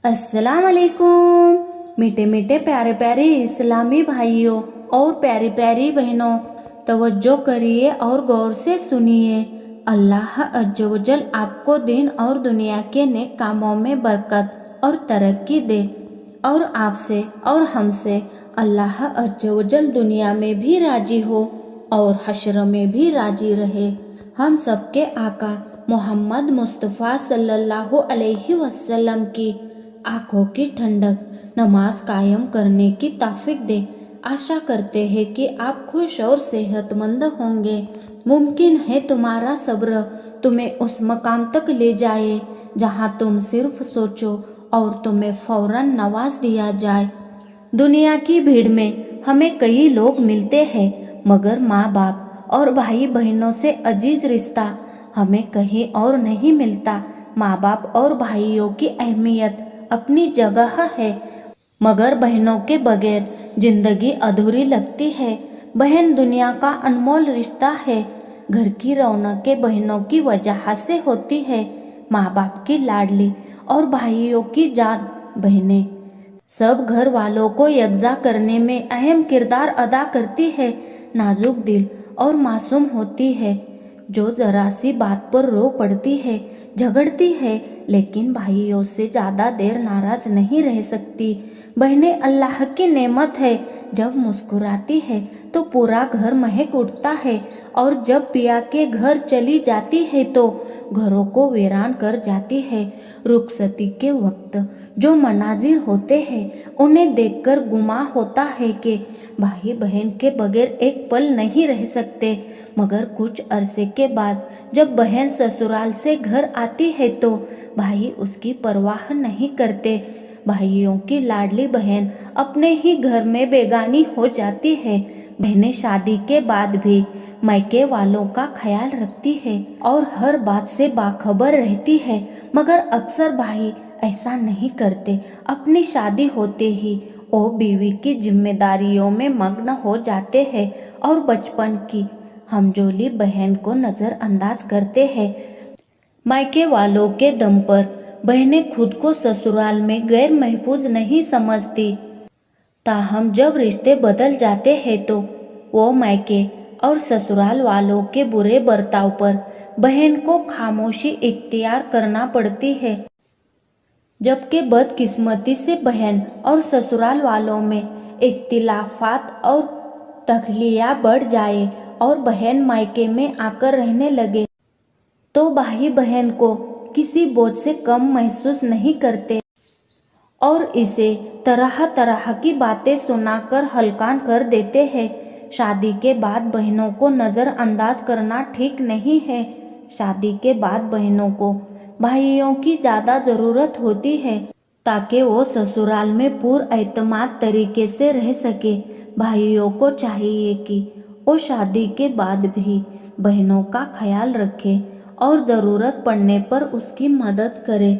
अस्सलाम वालेकुम। मीठे मीठे प्यारे प्यारे इस्लामी भाइयों और प्यारी प्यारी बहनों, तवज्जो करिए और गौर से सुनिए। अल्लाह अज़्ज़ व जल आपको दिन और दुनिया के नेक कामों में बरकत और तरक्की दे, और आपसे और हमसे अल्लाह अज़्ज़ व जल दुनिया में भी राजी हो और हश्र में भी राजी रहे। हम सबके आका मोहम्मद मुस्तफ़ा सल्लल्लाहु अलैहि वसल्लम की आँखों की ठंडक नमाज कायम करने की तौफीक दे। आशा करते हैं कि आप खुश और सेहतमंद होंगे। मुमकिन है तुम्हारा सब्र तुम्हें उस मकाम तक ले जाए जहां तुम सिर्फ सोचो और तुम्हें फौरन नवाज दिया जाए। दुनिया की भीड़ में हमें कई लोग मिलते हैं, मगर माँ बाप और भाई बहनों से अजीज रिश्ता हमें कहीं और नहीं मिलता। माँ बाप और भाइयों की अहमियत अपनी जगह है, मगर बहनों के बगैर जिंदगी अधूरी लगती है। बहन दुनिया का अनमोल रिश्ता है। घर की रौनकें बहनों की वजह से होती है। माँ बाप की लाडली और भाइयों की जान बहनें सब घर वालों को यकजा करने में अहम किरदार अदा करती है। नाजुक दिल और मासूम होती है, जो जरा सी बात पर रो पड़ती है, झगड़ती है, लेकिन भाइयों से ज़्यादा देर नाराज नहीं रह सकती। बहनें अल्लाह की नेमत है। जब मुस्कुराती है तो पूरा घर महक उठता है, और जब पिया के घर चली जाती है तो घरों को वीरान कर जाती है। रुखसती के वक्त जो मनाजिर होते हैं उन्हें देखकर गुमा होता है कि भाई बहन के बगैर एक पल नहीं रह सकते, मगर कुछ अरसे के बाद जब बहन ससुराल से घर आती है तो भाई उसकी परवाह नहीं करते। भाइयों की लाडली बहन अपने ही घर में बेगानी हो जाती है। बहनें शादी के बाद भी मायके वालों का ख्याल रखती है और हर बात से बाखबर रहती है, मगर अक्सर भाई ऐसा नहीं करते। अपनी शादी होते ही वो बीवी की जिम्मेदारियों में मग्न हो जाते हैं और बचपन की हमजोली बहन को नज़रअंदाज करते हैं। मायके वालों के दम पर बहनें खुद को ससुराल में गैर महफूज नहीं समझती। ताहम जब रिश्ते बदल जाते हैं तो वो मायके और ससुराल वालों के बुरे बर्ताव पर बहन को खामोशी इख्तियार करना पड़ती है। जबकि बदकिस्मती से बहन और ससुराल वालों में इख्तिलाफात और तखलिया बढ़ जाए और बहन मायके में आकर रहने लगे तो भाई बहन को किसी बोझ से कम महसूस नहीं करते और इसे तरह तरह की बातें सुनाकर हल्कान कर देते हैं। शादी के बाद बहनों को नज़रअंदाज करना ठीक नहीं है। शादी के बाद बहनों को भाइयों की ज़्यादा ज़रूरत होती है ताकि वो ससुराल में पुरएतमाद तरीके से रह सके। भाइयों को चाहिए कि वो शादी के बाद भी बहनों का ख्याल रखे और ज़रूरत पड़ने पर उसकी मदद करे।